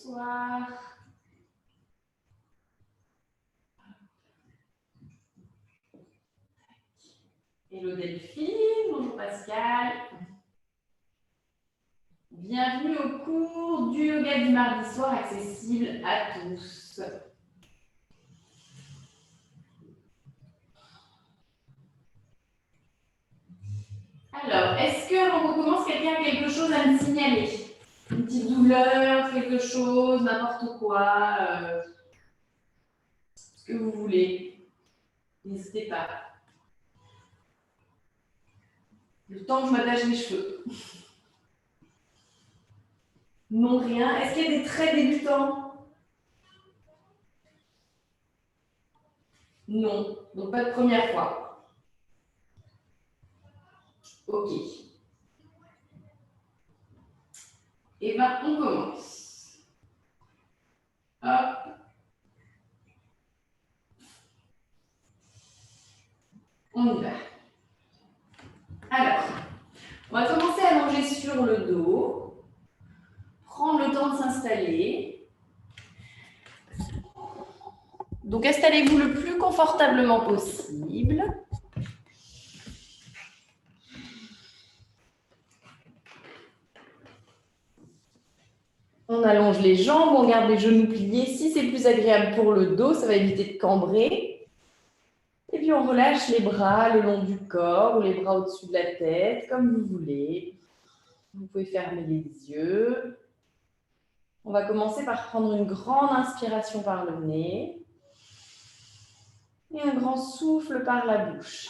Bonsoir. Hello Delphine, bonjour Pascal. Bienvenue au cours du yoga du mardi soir accessible à tous. Alors, est-ce qu'avant qu'on commence, quelqu'un a quelque chose à me signaler? Une petite douleur, quelque chose, n'importe quoi, ce que vous voulez. N'hésitez pas. Le temps que je m'attache les cheveux. Non, rien. Est-ce qu'il y a des traits débutants? Non. Donc, pas de première fois. Ok. Et bien, on commence. Hop. On y va. Alors, on va commencer à manger sur le dos. Prendre le temps de s'installer. Donc, installez-vous le plus confortablement possible. On allonge les jambes, on garde les genoux pliés. Si c'est plus agréable pour le dos, ça va éviter de cambrer. Et puis, on relâche les bras le long du corps ou les bras au-dessus de la tête, comme vous voulez. Vous pouvez fermer les yeux. On va commencer par prendre une grande inspiration par le nez et un grand souffle par la bouche.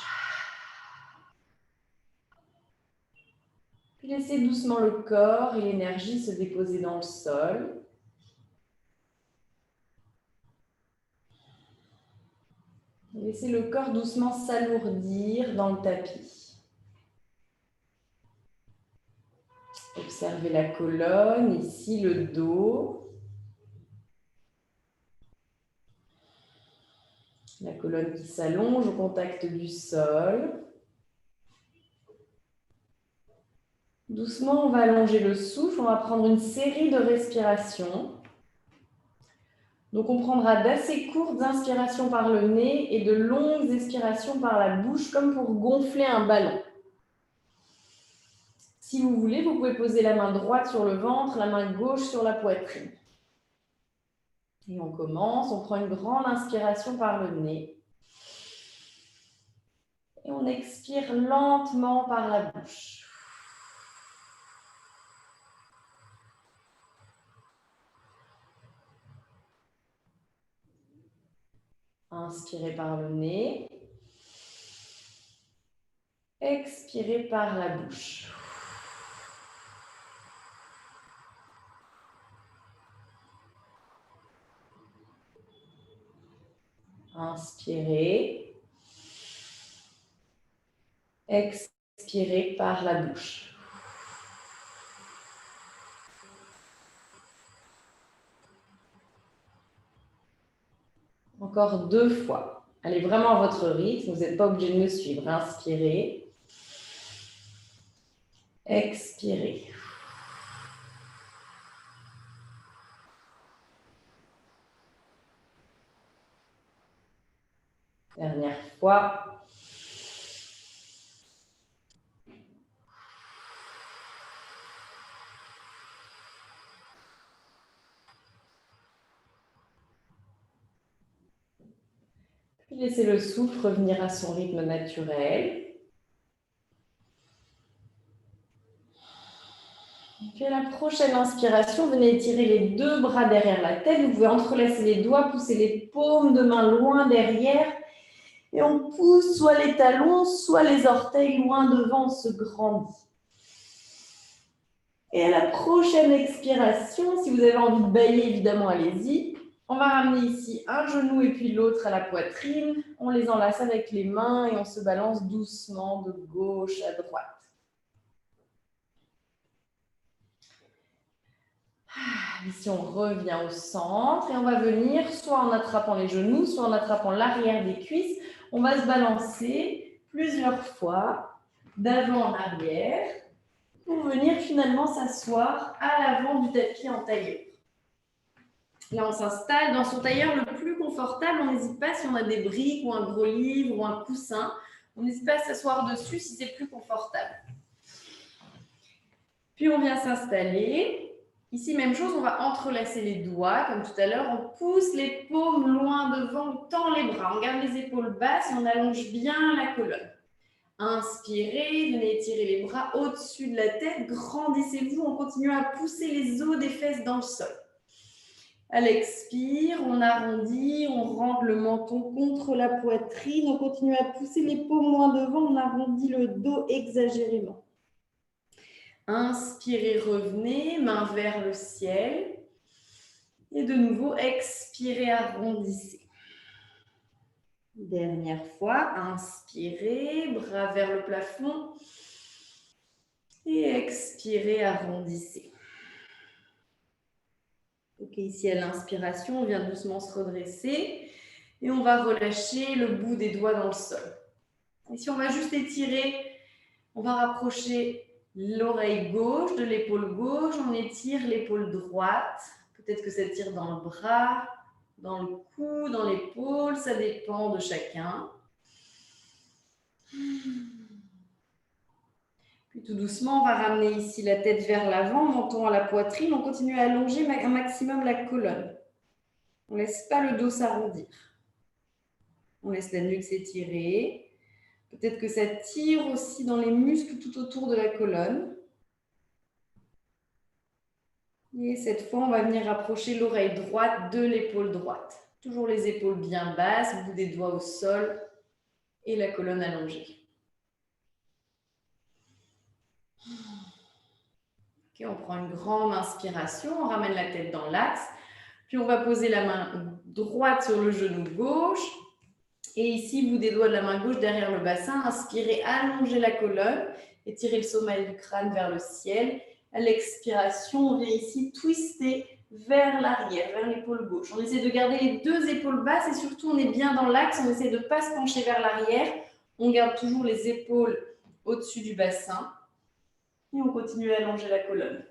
Puis laissez doucement le corps et l'énergie se déposer dans le sol. Laissez le corps doucement s'alourdir dans le tapis. Observez la colonne, ici le dos. La colonne qui s'allonge au contact du sol. Doucement, on va allonger le souffle. On va prendre une série de respirations. Donc, on prendra d'assez courtes inspirations par le nez et de longues expirations par la bouche, comme pour gonfler un ballon. Si vous voulez, vous pouvez poser la main droite sur le ventre, la main gauche sur la poitrine. Et on commence, on prend une grande inspiration par le nez. Et on expire lentement par la bouche. Inspirez par le nez. Expirez par la bouche. Inspirez. Expirez par la bouche. Encore 2 fois. Allez vraiment à votre rythme, vous n'êtes pas obligé de me suivre. Inspirez. Expirez. Dernière fois. Puis laissez le souffle revenir à son rythme naturel. Puis à la prochaine inspiration, venez étirer les 2 bras derrière la tête. Vous pouvez entrelacer les doigts, pousser les paumes de main loin derrière. Et on pousse soit les talons, soit les orteils loin devant, on se grandit. Et à la prochaine expiration, si vous avez envie de bâiller, évidemment, allez-y. On va ramener ici un genou et puis l'autre à la poitrine. On les enlace avec les mains et on se balance doucement de gauche à droite. Ici, on revient au centre et on va venir soit en attrapant les genoux, soit en attrapant l'arrière des cuisses. On va se balancer plusieurs fois d'avant en arrière pour venir finalement s'asseoir à l'avant du tapis en tailleur. Là, on s'installe dans son tailleur le plus confortable. On n'hésite pas, si on a des briques ou un gros livre ou un coussin, on n'hésite pas à s'asseoir dessus si c'est plus confortable. Puis, on vient s'installer. Ici, même chose, on va entrelacer les doigts. Comme tout à l'heure, on pousse les paumes loin devant, on tend les bras. On garde les épaules basses et on allonge bien la colonne. Inspirez, venez étirer les bras au-dessus de la tête. Grandissez-vous en continuant à pousser les os des fesses dans le sol. À l'expire, on arrondit, on rentre le menton contre la poitrine. On continue à pousser les paumes loin devant. On arrondit le dos exagérément. Inspirez, revenez, main vers le ciel. Et de nouveau, expirez, arrondissez. Dernière fois, inspirez, bras vers le plafond. Et expirez, arrondissez. Ok, ici à l'inspiration, on vient doucement se redresser. Et on va relâcher le bout des doigts dans le sol. Ici, on va juste étirer. On va rapprocher l'oreille gauche de l'épaule gauche. On étire l'épaule droite. Peut-être que ça tire dans le bras, dans le cou, dans l'épaule. Ça dépend de chacun. Puis tout doucement, on va ramener ici la tête vers l'avant, menton à la poitrine. On continue à allonger un maximum la colonne. On ne laisse pas le dos s'arrondir. On laisse la nuque s'étirer. Peut-être que ça tire aussi dans les muscles tout autour de la colonne. Et cette fois, on va venir rapprocher l'oreille droite de l'épaule droite. Toujours les épaules bien basses, bout des doigts au sol et la colonne allongée. Okay, on prend une grande inspiration, on ramène la tête dans l'axe. Puis on va poser la main droite sur le genou gauche. Et ici, bout des doigts de la main gauche derrière le bassin. Inspirez, allongez la colonne. Étirez le sommet du crâne vers le ciel. À l'expiration, on vient ici twister vers l'arrière, vers l'épaule gauche. On essaie de garder les deux épaules basses et surtout, on est bien dans l'axe. On essaie de ne pas se pencher vers l'arrière. On garde toujours les épaules au-dessus du bassin. Et on continue à allonger la colonne.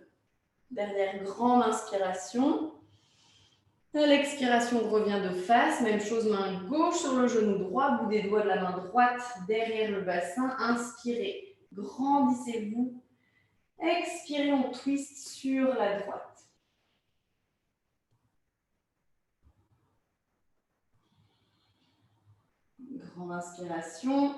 Dernière grande inspiration. À l'expiration, on revient de face. Même chose, main gauche sur le genou droit, bout des doigts de la main droite derrière le bassin. Inspirez, grandissez-vous. Expirez, on twist sur la droite. Grande inspiration.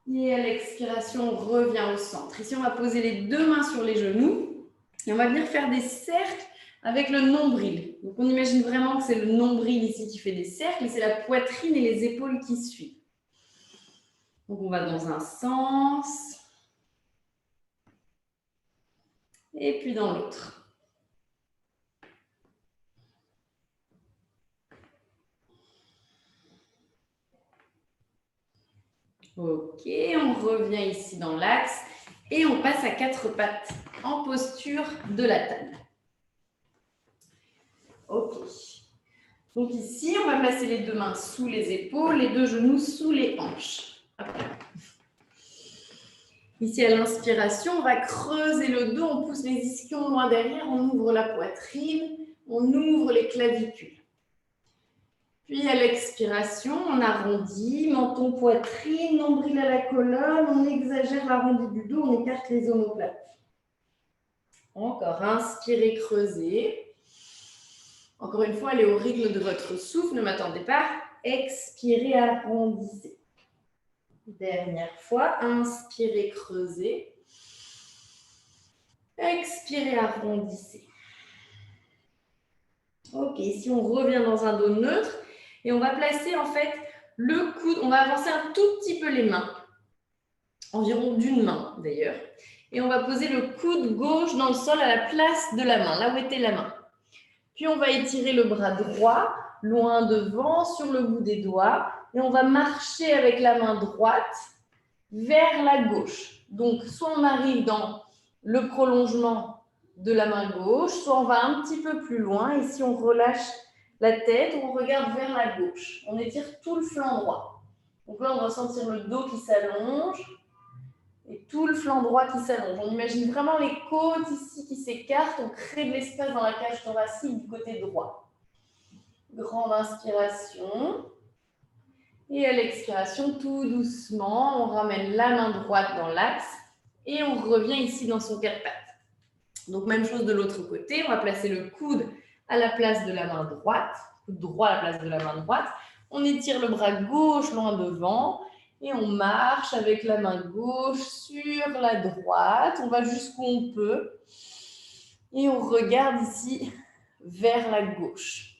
Et à l'expiration, on revient au centre. Ici, on va poser les deux mains sur les genoux. Et on va venir faire des cercles avec le nombril. Donc, on imagine vraiment que c'est le nombril ici qui fait des cercles et c'est la poitrine et les épaules qui suivent. Donc, on va dans un sens et puis dans l'autre. Ok, on revient ici dans l'axe et on passe à quatre pattes en posture de la table. Ok. Donc ici, on va placer les deux mains sous les épaules, les deux genoux sous les hanches. Ici, à l'inspiration, on va creuser le dos, on pousse les ischions loin derrière, on ouvre la poitrine, on ouvre les clavicules. Puis à l'expiration, on arrondit, menton, poitrine, nombril à la colonne, on exagère l'arrondi du dos, on écarte les omoplates. Encore, inspirez, creusez. Encore une fois, allez au rythme de votre souffle, ne m'attendez pas. Expirez, arrondissez. Dernière fois, inspirez, creusez. Expirez, arrondissez. Ok, ici on revient dans un dos neutre et on va placer en fait le coude, on va avancer un tout petit peu les mains, environ d'une main d'ailleurs. Et on va poser le coude gauche dans le sol à la place de la main, là où était la main. Puis on va étirer le bras droit, loin devant, sur le bout des doigts. Et on va marcher avec la main droite vers la gauche. Donc, soit on arrive dans le prolongement de la main gauche, soit on va un petit peu plus loin. Ici, on relâche la tête, on regarde vers la gauche. On étire tout le flanc droit. Donc là, on va sentir le dos qui s'allonge et tout tout le flanc droit qui s'allonge. On imagine vraiment les côtes ici qui s'écartent. On crée de l'espace dans la cage thoracique du côté droit. Grande inspiration. Et à l'expiration, tout doucement, on ramène la main droite dans l'axe et on revient ici dans son quatre pattes. Donc, même chose de l'autre côté. On va placer le coude à la place de la main droite. Coude droit à la place de la main droite. On étire le bras gauche loin devant. Et on marche avec la main gauche sur la droite. On va jusqu'où on peut. Et on regarde ici vers la gauche.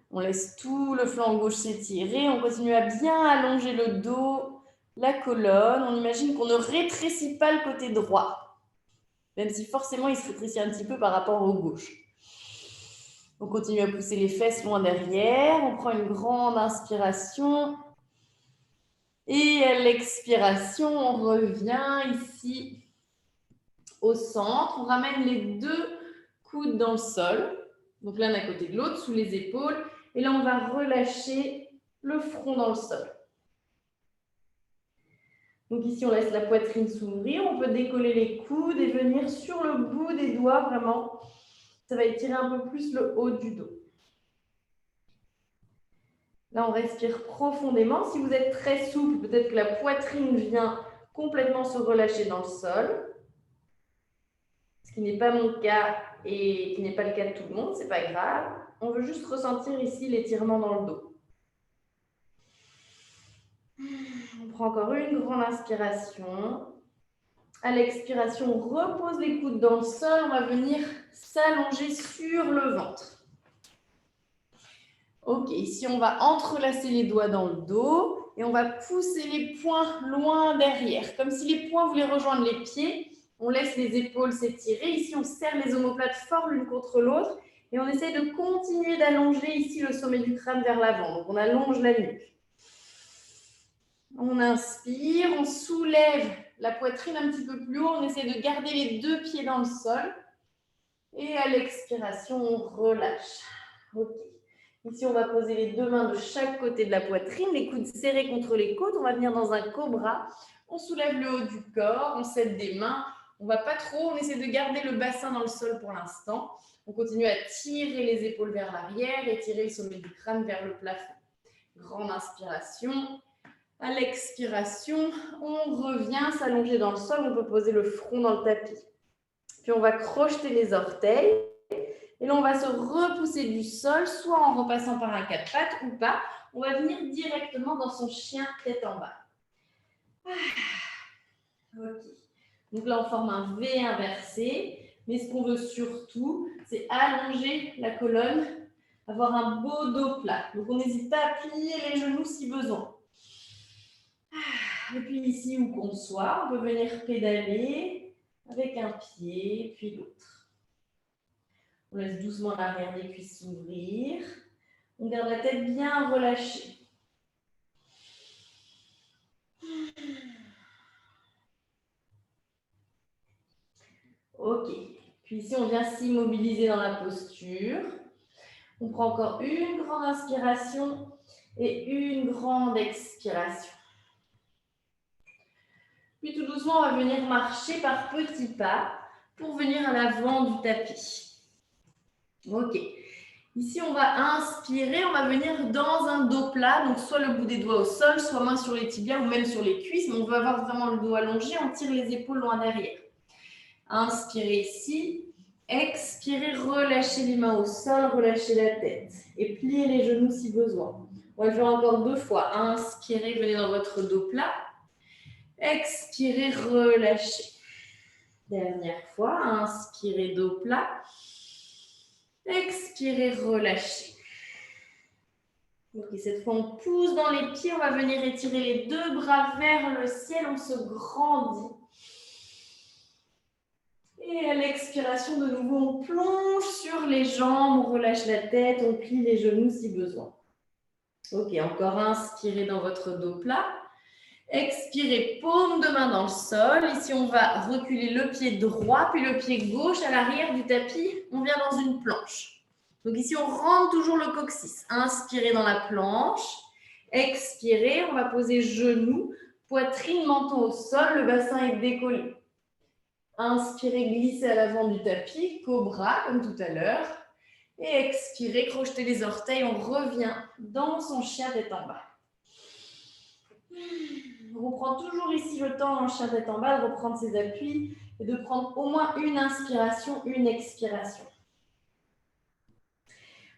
On laisse tout le flanc gauche s'étirer. On continue à bien allonger le dos, la colonne. On imagine qu'on ne rétrécit pas le côté droit. Même si forcément, il se rétrécit un petit peu par rapport au gauche. On continue à pousser les fesses loin derrière. On prend une grande inspiration. Et à l'expiration, on revient ici au centre. On ramène les deux coudes dans le sol. Donc l'un à côté de l'autre, sous les épaules. Et là, on va relâcher le front dans le sol. Donc ici, on laisse la poitrine s'ouvrir. On peut décoller les coudes et venir sur le bout des doigts, vraiment. Ça va étirer un peu plus le haut du dos. Là, on respire profondément. Si vous êtes très souple, peut-être que la poitrine vient complètement se relâcher dans le sol. Ce qui n'est pas mon cas et qui n'est pas le cas de tout le monde, ce n'est pas grave. On veut juste ressentir ici l'étirement dans le dos. On prend encore une grande inspiration. À l'expiration, on repose les coudes dans le sol. On va venir s'allonger sur le ventre. Ok, ici on va entrelacer les doigts dans le dos et on va pousser les poings loin derrière. Comme si les poings voulaient rejoindre les pieds. On laisse les épaules s'étirer. Ici, on serre les omoplates fort l'une contre l'autre et on essaie de continuer d'allonger ici le sommet du crâne vers l'avant. Donc, on allonge la nuque. On inspire, on soulève la poitrine un petit peu plus haut. On essaie de garder les deux pieds dans le sol. Et à l'expiration, on relâche. Ok. Ici, on va poser les deux mains de chaque côté de la poitrine, les coudes serrés contre les côtes. On va venir dans un cobra. On soulève le haut du corps, on s'aide des mains. On ne va pas trop, on essaie de garder le bassin dans le sol pour l'instant. On continue à tirer les épaules vers l'arrière et tirer le sommet du crâne vers le plafond. Grande inspiration. À l'expiration, on revient s'allonger dans le sol. On peut poser le front dans le tapis. Puis on va crocheter les orteils. Et là, on va se repousser du sol, soit en repassant par un quatre pattes ou pas. On va venir directement dans son chien tête en bas. Ok. Donc là, on forme un V inversé. Mais ce qu'on veut surtout, c'est allonger la colonne, avoir un beau dos plat. Donc, on n'hésite pas à plier les genoux si besoin. Et puis ici, où qu'on soit, on peut venir pédaler avec un pied, puis l'autre. On laisse doucement l'arrière des cuisses s'ouvrir. On garde la tête bien relâchée. Ok. Puis ici, on vient s'immobiliser dans la posture. On prend encore une grande inspiration et une grande expiration. Puis tout doucement, on va venir marcher par petits pas pour venir à l'avant du tapis. Ok. Ici, on va inspirer, on va venir dans un dos plat, donc soit le bout des doigts au sol, soit main sur les tibias ou même sur les cuisses, mais on veut avoir vraiment le dos allongé, on tire les épaules loin derrière. Inspirez ici, expirez, relâchez les mains au sol, relâchez la tête et pliez les genoux si besoin. On va le faire encore 2 fois. Inspirez, venez dans votre dos plat. Expirez, relâchez. Dernière fois, inspirez, dos plat. Expirez, relâchez. Ok, cette fois, on pousse dans les pieds. On va venir étirer les 2 bras vers le ciel. On se grandit. Et à l'expiration, de nouveau, on plonge sur les jambes. On relâche la tête. On plie les genoux si besoin. Ok, encore inspirez dans votre dos plat. Expirez, paume de main dans le sol. Ici, on va reculer le pied droit, puis le pied gauche à l'arrière du tapis. On vient dans une planche. Donc ici, on rentre toujours le coccyx. Inspirez dans la planche. Expirez, on va poser genoux, Poitrine, menton au sol, le bassin est décollé. Inspirez, glissez à l'avant du tapis, cobra comme tout à l'heure. Et expirez, crochetez les orteils, on revient dans son chien tête en bas. On reprend toujours ici le temps dans le chien tête en bas de reprendre ses appuis et de prendre au moins une inspiration, une expiration.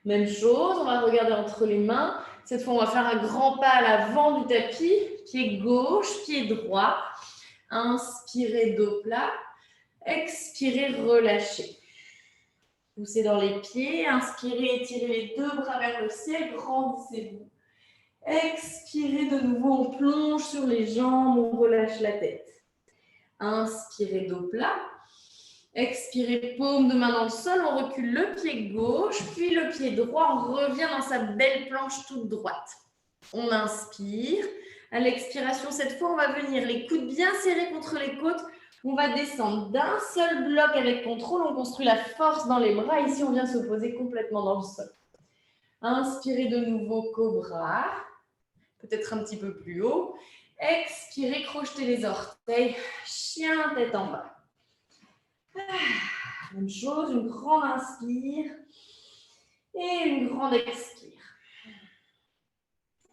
Même chose, on va regarder entre les mains. Cette fois, on va faire un grand pas à l'avant du tapis, pied gauche, pied droit. Inspirez, dos plat. Expirez, relâchez. Poussez dans les pieds, inspirez, étirez les deux bras vers le ciel, grandissez-vous. Expirez de nouveau, on plonge sur les jambes, on relâche la tête. Inspirez, dos plat. Expirez, paume de main dans le sol, on recule le pied gauche, puis le pied droit, on revient dans sa belle planche toute droite. On inspire. À l'expiration, cette fois, on va venir les coudes bien serrés contre les côtes. On va descendre d'un seul bloc avec contrôle. On construit la force dans les bras. Ici, on vient se poser complètement dans le sol. Inspirez de nouveau, cobra. Peut-être un petit peu plus haut. Expirez, crochetez les orteils. Chien, tête en bas. Même chose, une grande inspire et une grande expire.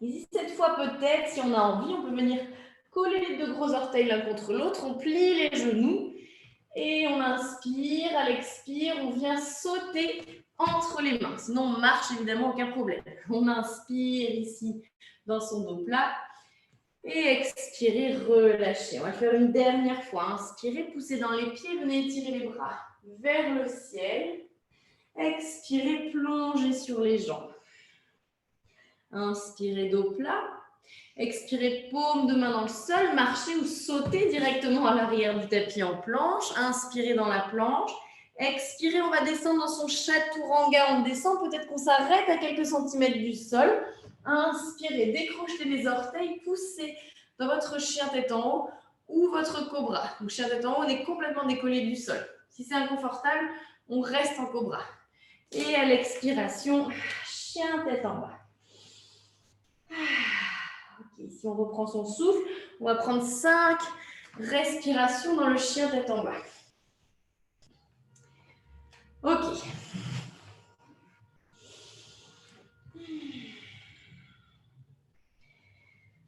Ici, cette fois, peut-être, si on a envie, on peut venir coller les deux gros orteils l'un contre l'autre. On plie les genoux et on inspire. À l'expire, on vient sauter entre les mains. Sinon, on marche, évidemment, aucun problème. On inspire ici dans son dos plat. Et expirez, relâchez. On va le faire une dernière fois. Inspirez, poussez dans les pieds, venez étirer les bras vers le ciel. Expirez, plongez sur les jambes. Inspirez, dos plat. Expirez, paume de main dans le sol. Marchez ou sautez directement à l'arrière du tapis en planche. Inspirez dans la planche. Expirez, on va descendre dans son chaturanga. On descend, peut-être qu'on s'arrête à quelques centimètres du sol. Inspirez, décrochez les orteils, poussez dans votre chien tête en haut ou votre cobra. Donc, chien tête en haut, on est complètement décollé du sol. Si c'est inconfortable, on reste en cobra. Et à l'expiration, chien tête en bas. Ok, si on reprend son souffle, on va prendre 5 respirations dans le chien tête en bas. Ok.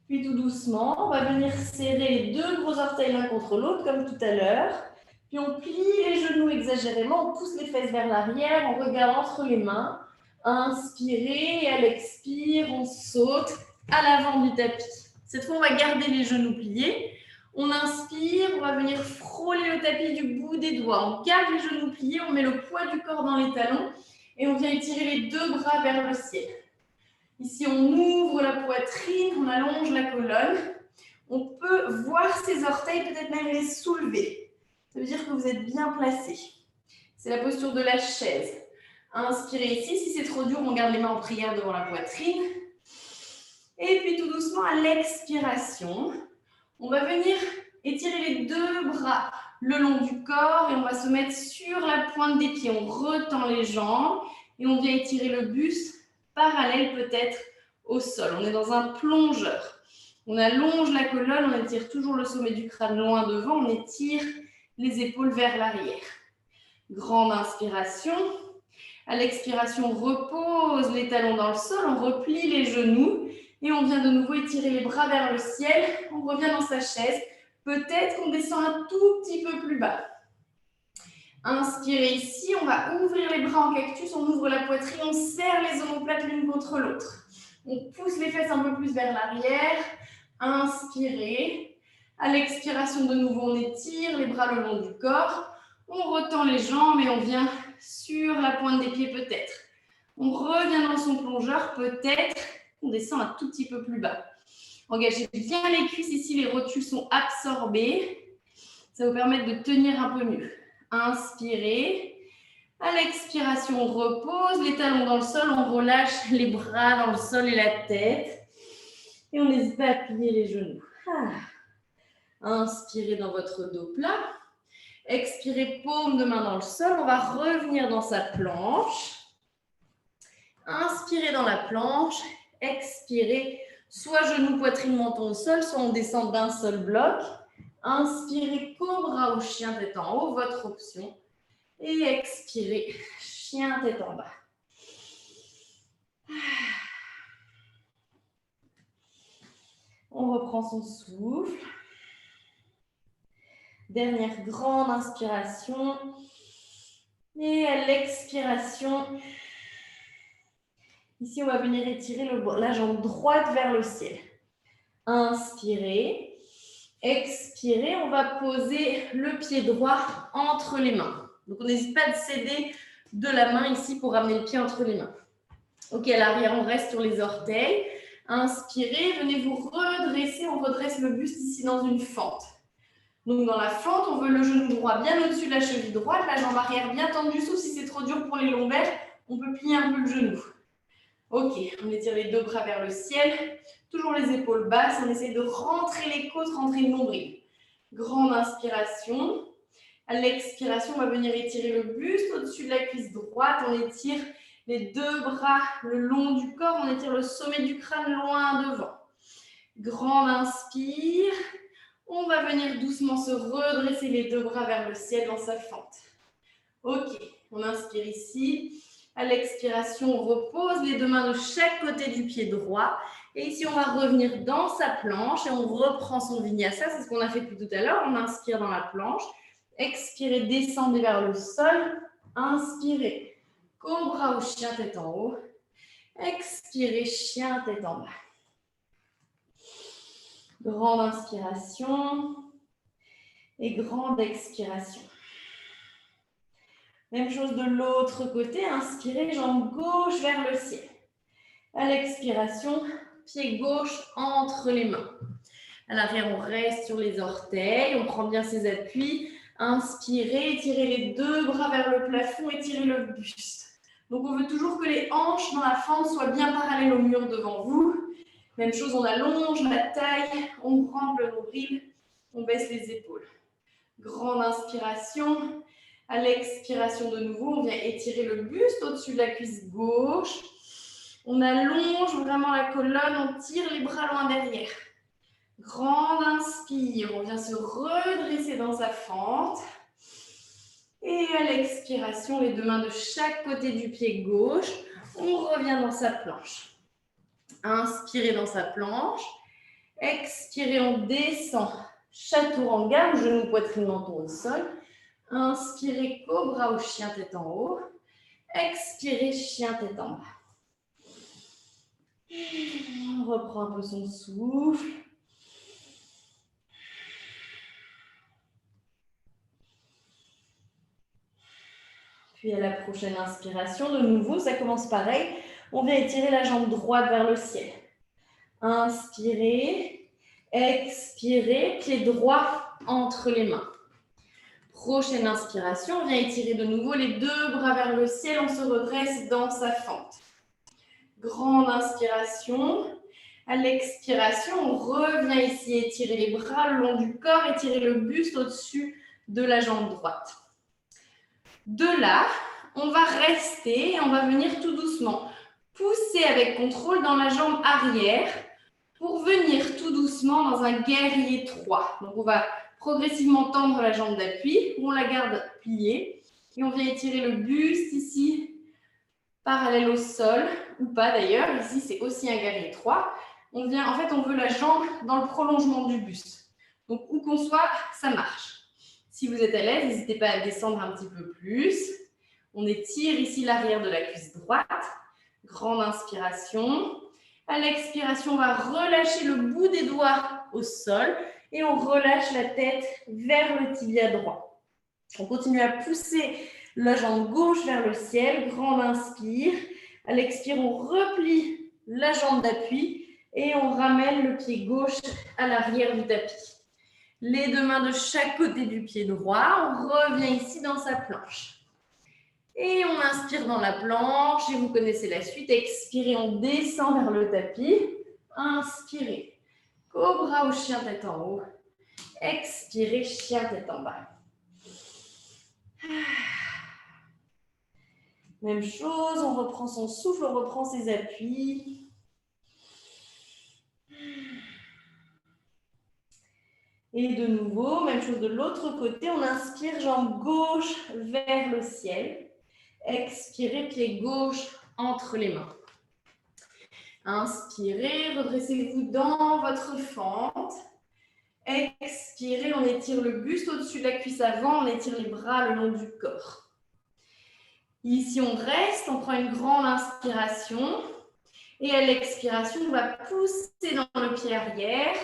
Puis tout doucement, on va venir serrer les deux gros orteils l'un contre l'autre, comme tout à l'heure. Puis on plie les genoux exagérément, on pousse les fesses vers l'arrière, on regarde entre les mains. Inspirez et à l'expire, on saute à l'avant du tapis. Cette fois, on va garder les genoux pliés. On inspire, on va venir frôler le tapis du bout des doigts. On garde les genoux pliés, on met le poids du corps dans les talons et on vient étirer les deux bras vers le ciel. Ici, on ouvre la poitrine, on allonge la colonne. On peut voir ses orteils, peut-être même les soulever. Ça veut dire que vous êtes bien placé. C'est la posture de la chaise. Inspirez ici. Si c'est trop dur, on garde les mains en prière devant la poitrine. Et puis tout doucement, à l'expiration, on va venir étirer les deux bras le long du corps et on va se mettre sur la pointe des pieds. On retend les jambes et on vient étirer le buste parallèle peut-être au sol. On est dans un plongeur. On allonge la colonne, on étire toujours le sommet du crâne loin devant, on étire les épaules vers l'arrière. Grande inspiration. À l'expiration, on repose les talons dans le sol, on replie les genoux et on vient de nouveau étirer les bras vers le ciel. On revient dans sa chaise. Peut-être qu'on descend un tout petit peu plus bas. Inspirez ici, on va ouvrir les bras en cactus, on ouvre la poitrine, on serre les omoplates l'une contre l'autre. On pousse les fesses un peu plus vers l'arrière. Inspirez. À l'expiration, de nouveau, on étire les bras le long du corps. On retend les jambes et on vient sur la pointe des pieds peut-être. On revient dans son plongeur, peut-être. On descend un tout petit peu plus bas. Engagez bien les cuisses ici, les rotules sont absorbées. Ça va vous permettre de tenir un peu mieux. Inspirez. À l'expiration, on repose les talons dans le sol, on relâche les bras dans le sol et la tête. Et on n'hésite pas à plier les genoux. Inspirez dans votre dos plat. Expirez, paume de main dans le sol. On va revenir dans sa planche. Inspirez dans la planche. Expirez, soit genou, poitrine, menton au sol, soit on descend d'un seul bloc. Inspirez, cobra ou chien tête en haut, votre option. Et expirez, chien tête en bas. On reprend son souffle. Dernière grande inspiration. Et à l'expiration, ici, on va venir étirer la jambe droite vers le ciel. Inspirez. Expirez, on va poser le pied droit entre les mains. Donc, on n'hésite pas à céder de la main ici pour ramener le pied entre les mains. Ok, à l'arrière, on reste sur les orteils. Inspirez, venez vous redresser. On redresse le buste ici dans une fente. Donc, dans la fente, on veut le genou droit bien au-dessus de la cheville droite, la jambe arrière bien tendue, sauf si c'est trop dur pour les lombaires, on peut plier un peu le genou. Ok, on étire les deux bras vers le ciel. Toujours les épaules basses. On essaie de rentrer les côtes, rentrer le nombril. Grande inspiration. À l'expiration, on va venir étirer le buste au-dessus de la cuisse droite. On étire les deux bras le long du corps. On étire le sommet du crâne loin devant. Grande inspire. On va venir doucement se redresser les deux bras vers le ciel dans sa fente. Ok, on inspire ici. À l'expiration, on repose les deux mains de chaque côté du pied droit. Et ici, on va revenir dans sa planche et on reprend son vinyasa. C'est ce qu'on a fait depuis tout à l'heure. On inspire dans la planche. Expirez, descendez vers le sol. Inspirez, cobra ou chien tête en haut. Expirez, chien tête en bas. Grande inspiration et grande expiration. Même chose de l'autre côté, inspirez, jambe gauche vers le ciel. À l'expiration, pied gauche entre les mains. À l'arrière, on reste sur les orteils, on prend bien ses appuis. Inspirez, étirez les deux bras vers le plafond, étirez le buste. Donc, on veut toujours que les hanches dans la fente soient bien parallèles au mur devant vous. Même chose, on allonge la taille, on rampe le nombril, on baisse les épaules. Grande inspiration. À l'expiration de nouveau, on vient étirer le buste au-dessus de la cuisse gauche. On allonge vraiment la colonne, on tire les bras loin derrière. Grande inspire, on vient se redresser dans sa fente. Et à l'expiration, les deux mains de chaque côté du pied gauche. On revient dans sa planche. Inspirez dans sa planche. Expirez, on descend. Chaturanga, genou, poitrine, menton au sol. Inspirez, cobra ou chien tête en haut. Expirez, chien tête en bas. On reprend un peu son souffle. Puis à la prochaine inspiration, de nouveau, ça commence pareil. On vient étirer la jambe droite vers le ciel. Inspirez, expirez, pied droit entre les mains. Prochaine inspiration, on vient étirer de nouveau les deux bras vers le ciel, on se redresse dans sa fente. Grande inspiration. À l'expiration, on revient ici étirer les bras le long du corps, étirer le buste au-dessus de la jambe droite. De là, on va rester et on va venir tout doucement pousser avec contrôle dans la jambe arrière pour venir tout doucement dans un guerrier 3. Donc, on va progressivement tendre la jambe d'appui, on la garde pliée et on vient étirer le buste ici, parallèle au sol ou pas d'ailleurs. Ici, c'est aussi un guerrier 3. On veut la jambe dans le prolongement du buste. Donc, où qu'on soit, ça marche. Si vous êtes à l'aise, n'hésitez pas à descendre un petit peu plus. On étire ici l'arrière de la cuisse droite. Grande inspiration. À l'expiration, on va relâcher le bout des doigts au sol et on relâche la tête vers le tibia droit. On continue à pousser la jambe gauche vers le ciel. Grande inspire. À l'expire, on replie la jambe d'appui et on ramène le pied gauche à l'arrière du tapis. Les deux mains de chaque côté du pied droit. On revient ici dans sa planche. Et on inspire dans la planche et vous connaissez la suite. Expirez, on descend vers le tapis. Inspirez, cobra ou chien tête en haut. Expirez, chien tête en bas. Même chose, on reprend son souffle, on reprend ses appuis. Et de nouveau, même chose de l'autre côté, on inspire, jambe gauche vers le ciel. Expirez, pied gauche entre les mains. Inspirez, redressez-vous dans votre fente. Expirez, on étire le buste au-dessus de la cuisse avant, on étire les bras le long du corps. Ici, on reste, on prend une grande inspiration. Et à l'expiration, on va pousser dans le pied arrière.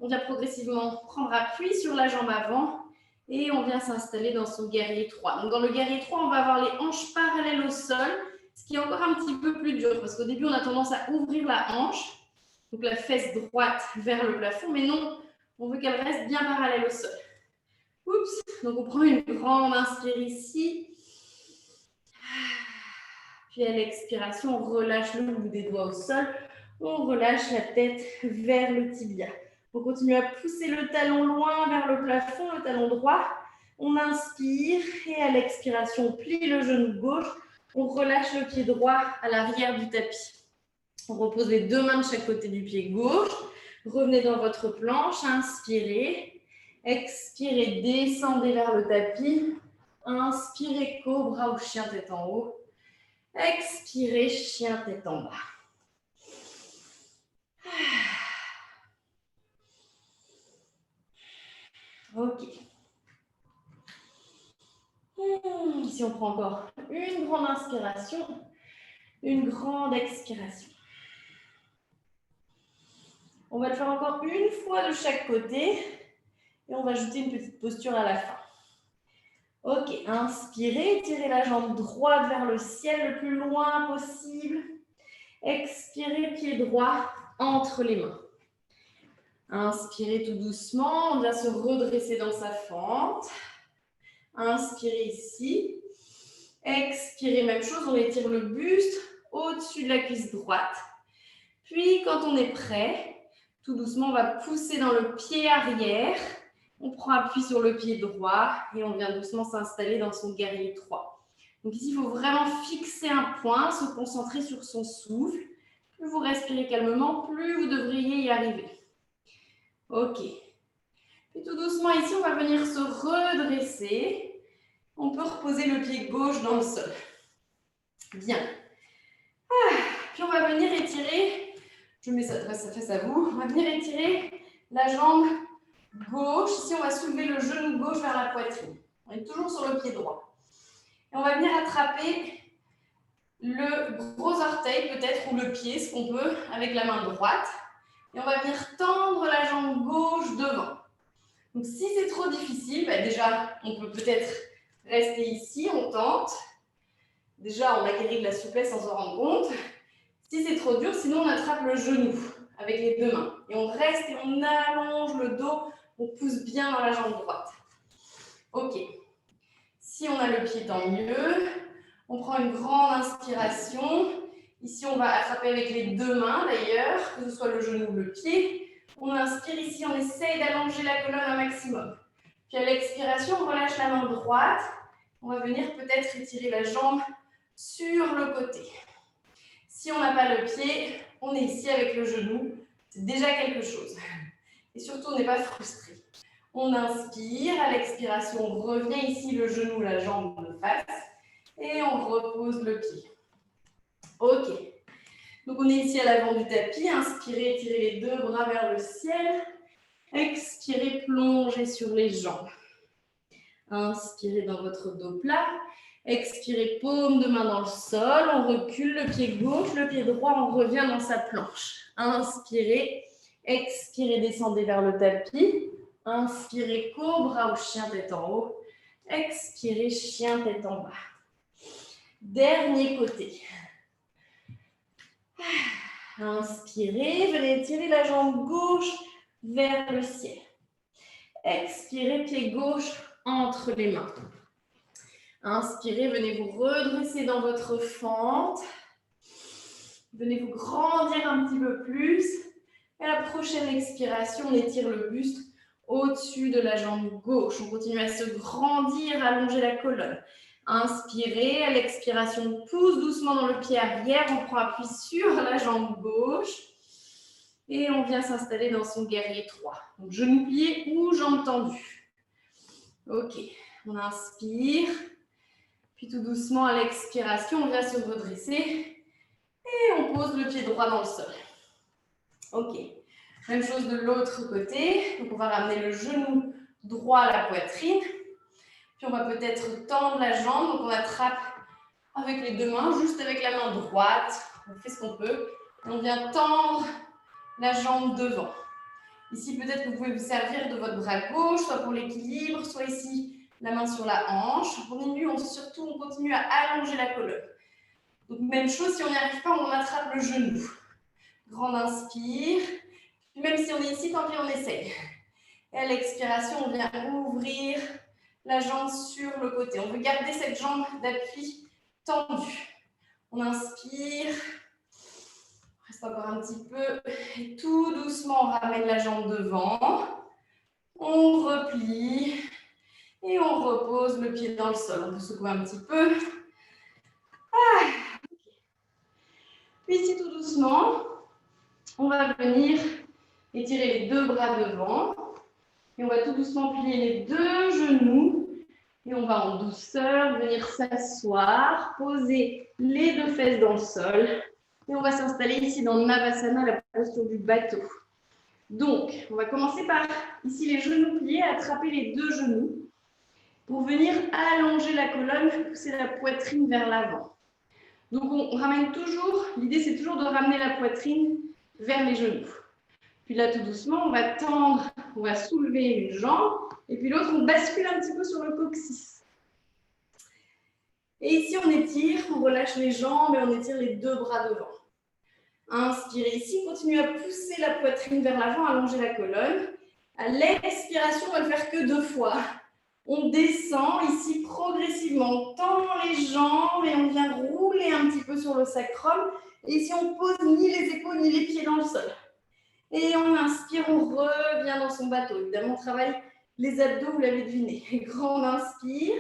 On vient progressivement prendre appui sur la jambe avant et on vient s'installer dans son guerrier 3. Donc dans le guerrier 3, on va avoir les hanches parallèles au sol, ce qui est encore un petit peu plus dur parce qu'au début, on a tendance à ouvrir la hanche, donc la fesse droite vers le plafond, mais non, on veut qu'elle reste bien parallèle au sol. Oups, donc on prend une grande inspire ici. Puis à l'expiration, on relâche le bout des doigts au sol. On relâche la tête vers le tibia. On continue à pousser le talon loin vers le plafond, le talon droit. On inspire et à l'expiration, on plie le genou gauche. On relâche le pied droit à l'arrière du tapis. On repose les deux mains de chaque côté du pied gauche. Revenez dans votre planche, inspirez. Expirez, descendez vers le tapis. Inspirez, cobra ou chien tête en haut. Expirez, chien tête en bas. Ok. Ici, on prend encore une grande inspiration, une grande expiration. On va le faire encore une fois de chaque côté et on va ajouter une petite posture à la fin. Ok, inspirez, tirez la jambe droite vers le ciel le plus loin possible. Expirez, pied droit entre les mains. Inspirez tout doucement, on vient se redresser dans sa fente. Inspirez ici. Expirez, même chose, on étire le buste au-dessus de la cuisse droite. Puis, quand on est prêt, tout doucement, on va pousser dans le pied arrière. On prend appui sur le pied droit et on vient doucement s'installer dans son guerrier 3. Donc ici, il faut vraiment fixer un point, se concentrer sur son souffle. Plus vous respirez calmement, plus vous devriez y arriver. Ok. Puis tout doucement, ici, on va venir se redresser. On peut reposer le pied gauche dans le sol. Bien. Puis on va venir étirer, je mets ça face à vous, on va venir étirer la jambe gauche. Ici, on va soulever le genou gauche vers la poitrine. On est toujours sur le pied droit. Et on va venir attraper le gros orteil peut-être ou le pied, ce qu'on peut, avec la main droite. Et on va venir tendre la jambe gauche devant. Donc si c'est trop difficile, déjà, on peut peut-être rester ici, on tente. Déjà, on acquérit de la souplesse sans s'en rendre compte. Si c'est trop dur, sinon on attrape le genou avec les deux mains. Et on reste et on allonge le dos, on pousse bien dans la jambe droite. Ok. Si on a le pied, tant mieux. On prend une grande inspiration. Ici, on va attraper avec les deux mains d'ailleurs, que ce soit le genou ou le pied. On inspire ici, on essaye d'allonger la colonne un maximum. Puis à l'expiration, on relâche la main droite. On va venir peut-être étirer la jambe sur le côté. Si on n'a pas le pied, on est ici avec le genou. C'est déjà quelque chose. Et surtout, on n'est pas frustré. On inspire. À l'expiration, on revient ici le genou, la jambe de face. Et on repose le pied. Ok. Donc, on est ici à l'avant du tapis. Inspirez, tirez les deux bras vers le ciel. Expirez, plongez sur les jambes. Inspirez dans votre dos plat. Expirez, paume de main dans le sol. On recule le pied gauche, le pied droit. On revient dans sa planche. Inspirez. Expirez, descendez vers le tapis. Inspirez, cobra ou chien tête en haut. Expirez, chien tête en bas. Dernier côté. Inspirez, venez tirer la jambe gauche vers le ciel. Expirez, pied gauche entre les mains. Inspirez, venez vous redresser dans votre fente. Venez vous grandir un petit peu plus. Et à la prochaine expiration, on étire le buste au-dessus de la jambe gauche. On continue à se grandir, allonger la colonne. Inspirez, à l'expiration, on pousse doucement dans le pied arrière. On prend appui sur la jambe gauche. Et on vient s'installer dans son guerrier 3. Donc, genou plié ou jambes tendues. Ok, on inspire. Puis tout doucement, à l'expiration, on vient se redresser. Et on pose le pied droit dans le sol. Ok, même chose de l'autre côté. Donc, on va ramener le genou droit à la poitrine. Puis, on va peut-être tendre la jambe. Donc, on attrape avec les deux mains, juste avec la main droite. On fait ce qu'on peut. Et on vient tendre la jambe devant. Ici, peut-être que vous pouvez vous servir de votre bras gauche, soit pour l'équilibre, soit ici, la main sur la hanche. On continue à allonger la colonne. Donc, même chose, si on n'y arrive pas, on attrape le genou. Grande inspire. Même si on est ici, tant pis, on essaye. Et à l'expiration, on vient ouvrir la jambe sur le côté. On veut garder cette jambe d'appui tendue. On inspire. On reste encore un petit peu. Et tout doucement, on ramène la jambe devant. On replie. Et on repose le pied dans le sol. On peut secouer un petit peu. Ah. Puis ici, tout doucement, on va venir étirer les deux bras devant. Et on va tout doucement plier les deux genoux. Et on va en douceur venir s'asseoir, poser les deux fesses dans le sol. Et on va s'installer ici dans Navasana, la posture du bateau. Donc, on va commencer par ici les genoux pliés, attraper les deux genoux pour venir allonger la colonne, pousser la poitrine vers l'avant. Donc, on ramène toujours, l'idée c'est toujours de ramener la poitrine vers les genoux. Puis là, tout doucement, on va tendre, on va soulever une jambe, et puis l'autre, on bascule un petit peu sur le coccyx. Et ici, on étire, on relâche les jambes et on étire les deux bras devant. Inspirez ici, continuez à pousser la poitrine vers l'avant, allonger la colonne. À l'expiration, on va le faire que 2 fois. On descend ici progressivement, on tend les jambes et on vient rouler un petit peu sur le sacrum. Et ici, on pose ni les épaules ni les pieds dans le sol. Et on inspire, on revient dans son bateau. Évidemment, on travaille les abdos, vous l'avez deviné. Grande inspire.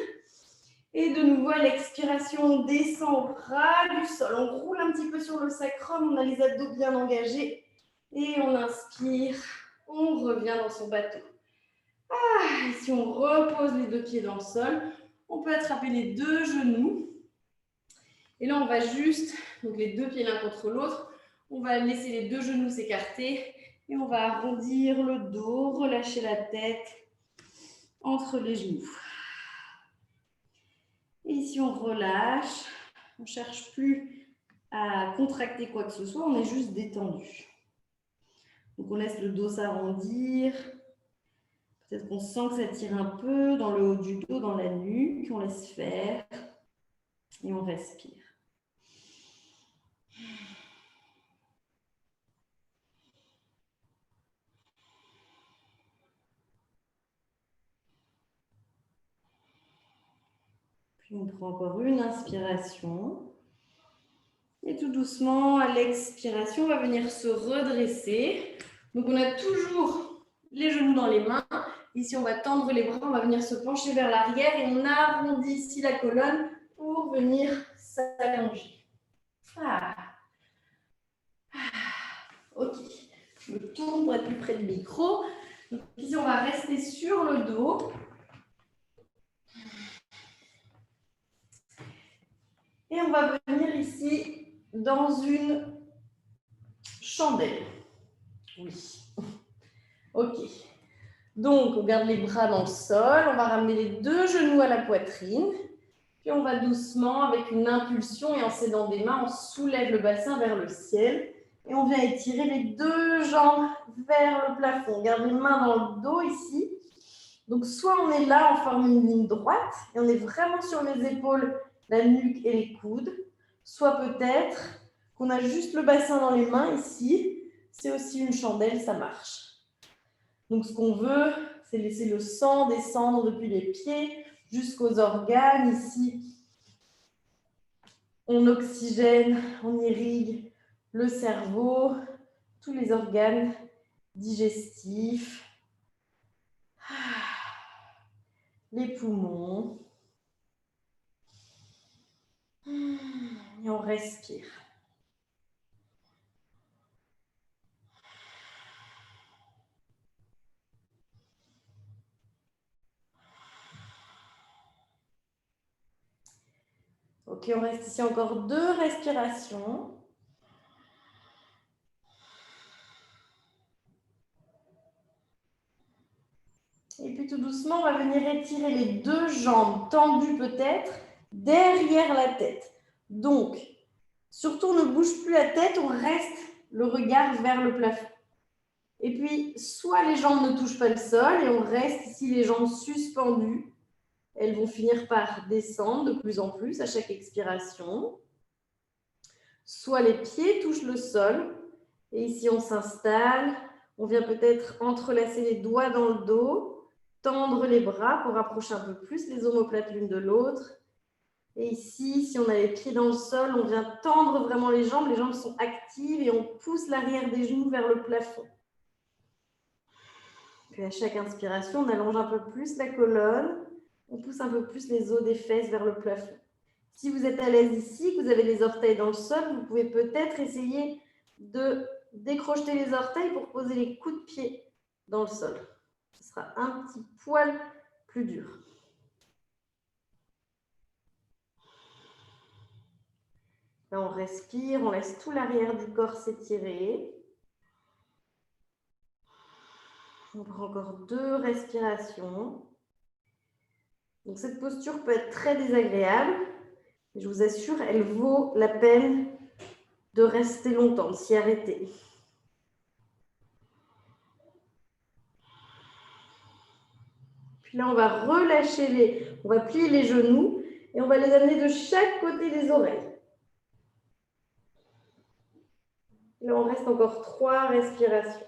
Et de nouveau, à l'expiration, on descend au ras du sol. On roule un petit peu sur le sacrum, on a les abdos bien engagés. Et on inspire, on revient dans son bateau. Ici, on repose les deux pieds dans le sol. On peut attraper les deux genoux. Et là, on va juste, donc les deux pieds l'un contre l'autre, on va laisser les deux genoux s'écarter. Et on va arrondir le dos, relâcher la tête entre les genoux. Et ici, on relâche. On ne cherche plus à contracter quoi que ce soit, on est juste détendu. Donc, on laisse le dos s'arrondir. Peut-être qu'on sent que ça tire un peu dans le haut du dos, dans la nuque. On laisse faire. Et on respire. Puis, on prend encore une inspiration. Et tout doucement, à l'expiration, on va venir se redresser. Donc, on a toujours les genoux dans les mains. Ici, on va tendre les bras, on va venir se pencher vers l'arrière et on arrondit ici la colonne pour venir s'allonger. Ok, je me tourne pour être plus près du micro. Donc, ici, on va rester sur le dos. Et on va venir ici dans une chandelle. Oui. Ok. Donc, on garde les bras dans le sol. On va ramener les deux genoux à la poitrine. Puis, on va doucement, avec une impulsion et en s'aidant des mains, on soulève le bassin vers le ciel. Et on vient étirer les deux jambes vers le plafond. On garde les mains dans le dos ici. Donc, soit on est là, on forme une ligne droite et on est vraiment sur les épaules, la nuque et les coudes. Soit peut-être qu'on a juste le bassin dans les mains ici. C'est aussi une chandelle, ça marche. Donc, ce qu'on veut, c'est laisser le sang descendre depuis les pieds jusqu'aux organes. Ici, on oxygène, on irrigue le cerveau, tous les organes digestifs, les poumons. Et on respire. Ok, on reste ici encore 2 respirations. Et puis tout doucement, on va venir étirer les 2 jambes tendues peut-être derrière la tête. Donc, surtout, on ne bouge plus la tête, on reste le regard vers le plafond. Et puis, soit les jambes ne touchent pas le sol et on reste ici les jambes suspendues. Elles vont finir par descendre de plus en plus à chaque expiration. Soit les pieds touchent le sol. Et ici, on s'installe. On vient peut-être entrelacer les doigts dans le dos, tendre les bras pour rapprocher un peu plus les omoplates l'une de l'autre. Et ici, si on a les pieds dans le sol, on vient tendre vraiment les jambes sont actives et on pousse l'arrière des genoux vers le plafond. Puis à chaque inspiration, on allonge un peu plus la colonne, on pousse un peu plus les os des fesses vers le plafond. Si vous êtes à l'aise ici, que vous avez les orteils dans le sol, vous pouvez peut-être essayer de décrocher les orteils pour poser les coups de pied dans le sol. Ce sera un petit poil plus dur. Là, on respire, on laisse tout l'arrière du corps s'étirer. On prend encore 2 respirations. Donc, cette posture peut être très désagréable. Mais je vous assure, elle vaut la peine de rester longtemps, de s'y arrêter. Puis là, on va relâcher on va plier les genoux et on va les amener de chaque côté des oreilles. Là, on reste encore 3 respirations.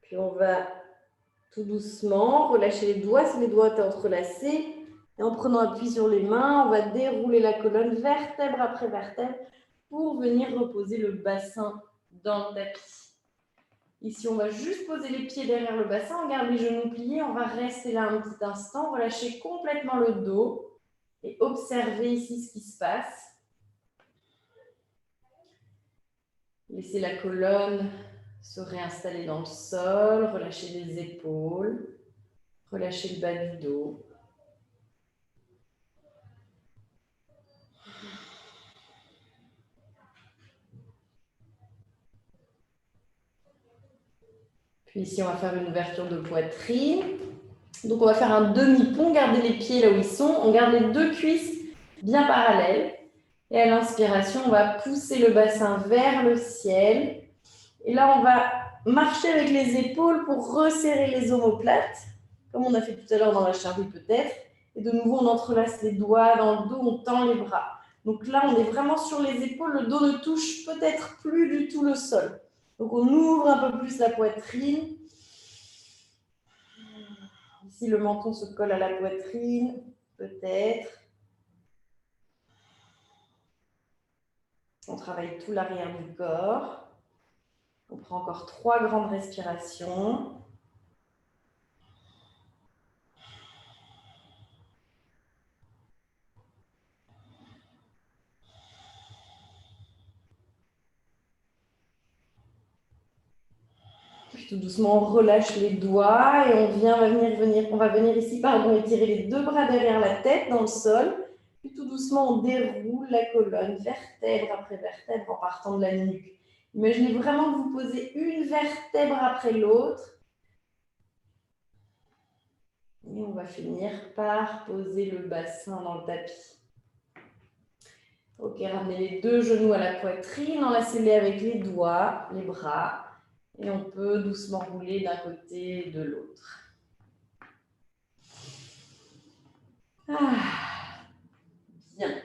Puis on va tout doucement relâcher les doigts si les doigts étaient entrelacés. Et en prenant appui sur les mains, on va dérouler la colonne vertèbre après vertèbre pour venir reposer le bassin dans le tapis. Ici, on va juste poser les pieds derrière le bassin, on garde les genoux pliés, on va rester là un petit instant, relâcher complètement le dos et observer ici ce qui se passe. Laissez la colonne se réinstaller dans le sol, relâchez les épaules, relâchez le bas du dos. Puis ici, on va faire une ouverture de poitrine. Donc, on va faire un demi-pont, garder les pieds là où ils sont. On garde les 2 cuisses bien parallèles. Et à l'inspiration, on va pousser le bassin vers le ciel. Et là, on va marcher avec les épaules pour resserrer les omoplates, comme on a fait tout à l'heure dans la charrue peut-être. Et de nouveau, on entrelace les doigts dans le dos, on tend les bras. Donc là, on est vraiment sur les épaules. Le dos ne touche peut-être plus du tout le sol. Donc, on ouvre un peu plus la poitrine. Ici, le menton se colle à la poitrine, peut-être. On travaille tout l'arrière du corps. On prend encore 3 grandes respirations. Puis tout doucement, on relâche les doigts et on va venir ici, étirer les 2 bras derrière la tête dans le sol. Puis tout doucement, on déroule la colonne, vertèbre après vertèbre, en partant de la nuque. Imaginez vraiment que vous posez une vertèbre après l'autre. Et on va finir par poser le bassin dans le tapis. Ok, ramenez les 2 genoux à la poitrine, enlacez-les avec les doigts, les bras. Et on peut doucement rouler d'un côté et de l'autre. Bien.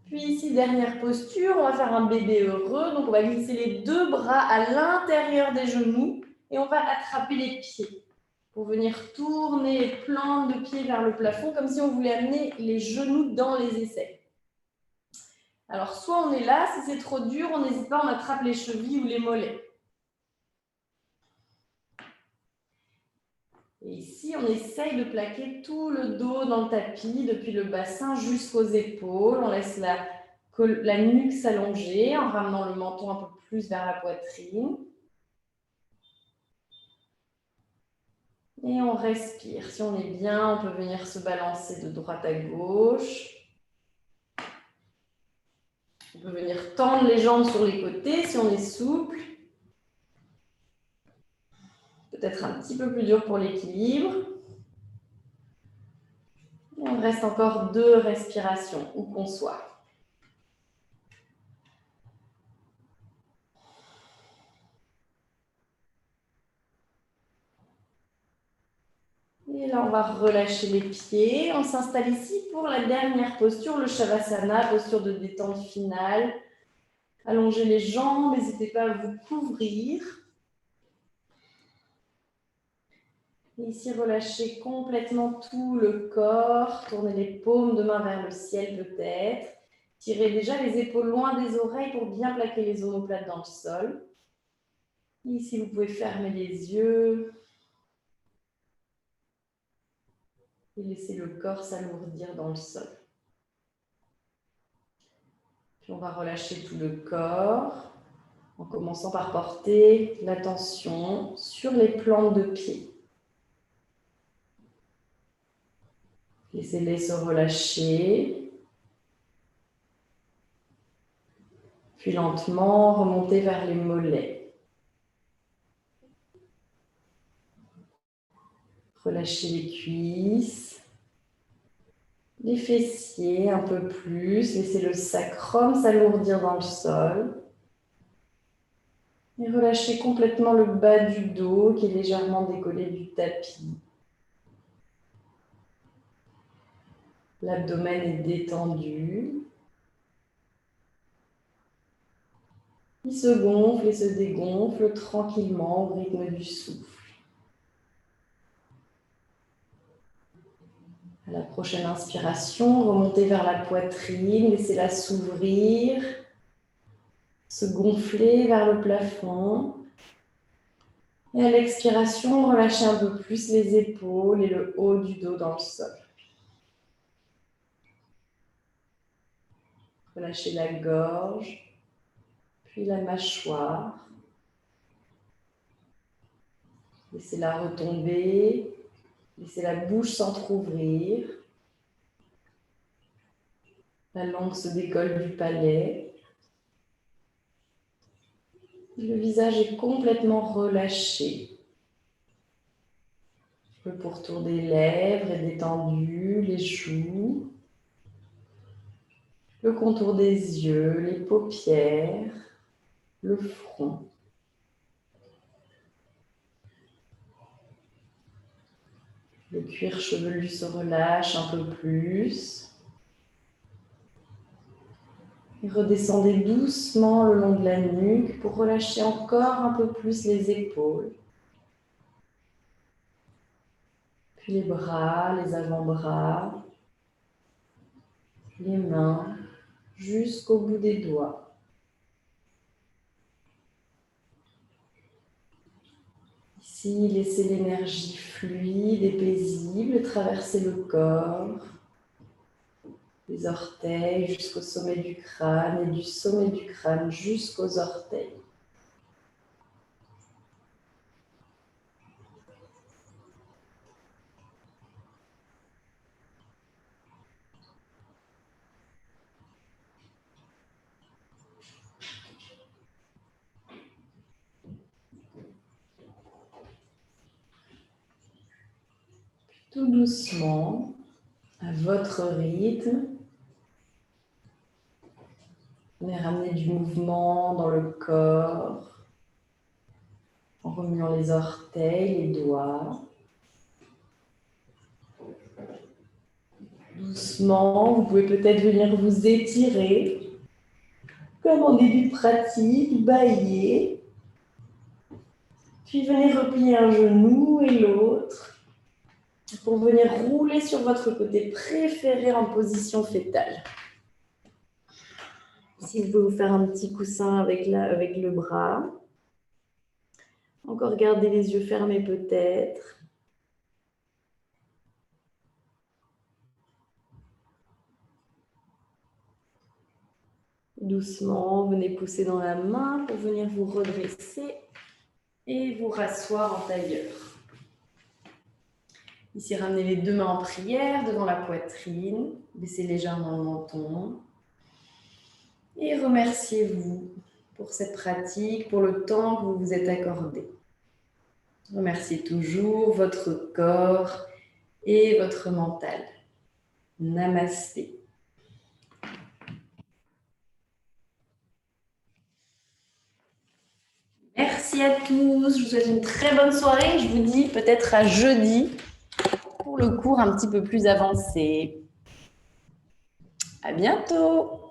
Puis ici, dernière posture, on va faire un bébé heureux. Donc, on va glisser les 2 bras à l'intérieur des genoux et on va attraper les pieds pour venir tourner les plantes de pied vers le plafond comme si on voulait amener les genoux dans les aisselles. Alors, soit on est là, si c'est trop dur, on n'hésite pas, on attrape les chevilles ou les mollets. Et ici, on essaye de plaquer tout le dos dans le tapis, depuis le bassin jusqu'aux épaules. On laisse la nuque s'allonger en ramenant le menton un peu plus vers la poitrine. Et on respire. Si on est bien, on peut venir se balancer de droite à gauche. On peut venir tendre les jambes sur les côtés si on est souple. Peut-être un petit peu plus dur pour l'équilibre. Et on reste encore 2 respirations, où qu'on soit. Et là, on va relâcher les pieds. On s'installe ici pour la dernière posture, le Shavasana, posture de détente finale. Allongez les jambes, n'hésitez pas à vous couvrir. Et ici, relâchez complètement tout le corps. Tournez les paumes de main vers le ciel peut-être. Tirez déjà les épaules loin des oreilles pour bien plaquer les omoplates dans le sol. Et ici, vous pouvez fermer les yeux. Et laisser le corps s'alourdir dans le sol. Puis on va relâcher tout le corps en commençant par porter l'attention sur les plantes de pied. Laissez-les se relâcher. Puis lentement remonter vers les mollets. Relâchez les cuisses, les fessiers un peu plus. Laissez le sacrum s'alourdir dans le sol. Et relâchez complètement le bas du dos qui est légèrement décollé du tapis. L'abdomen est détendu. Il se gonfle et se dégonfle tranquillement au rythme du souffle. À la prochaine inspiration, remontez vers la poitrine, laissez-la s'ouvrir, se gonfler vers le plafond. Et à l'expiration, relâchez un peu plus les épaules et le haut du dos dans le sol. Relâchez la gorge, puis la mâchoire. Laissez-la retomber, laissez la bouche s'entrouvrir. La langue se décolle du palais. Le visage est complètement relâché. Le pourtour des lèvres est détendu, les joues, le contour des yeux, les paupières, le front. Le cuir chevelu se relâche un peu plus. Et redescendez doucement le long de la nuque pour relâcher encore un peu plus les épaules. Puis les bras, les avant-bras, les mains, jusqu'au bout des doigts. Ici, laissez l'énergie fluide et paisible traverser le corps, les orteils jusqu'au sommet du crâne et du sommet du crâne jusqu'aux orteils. Tout doucement, à votre rythme, venez ramener du mouvement dans le corps, en remuant les orteils, les doigts. Doucement, vous pouvez peut-être venir vous étirer, comme en début de pratique, bâiller. Puis venez replier un genou et l'autre pour venir rouler sur votre côté préféré en position fétale. Ici, vous pouvez vous faire un petit coussin avec le bras. Encore garder les yeux fermés peut-être. Doucement, venez pousser dans la main pour venir vous redresser et vous rasseoir en tailleur. Ici, ramenez les deux mains en prière devant la poitrine. Baissez légèrement le menton. Et remerciez-vous pour cette pratique, pour le temps que vous vous êtes accordé. Remerciez toujours votre corps et votre mental. Namasté. Merci à tous. Je vous souhaite une très bonne soirée. Je vous dis peut-être à jeudi pour le cours un petit peu plus avancé. À bientôt.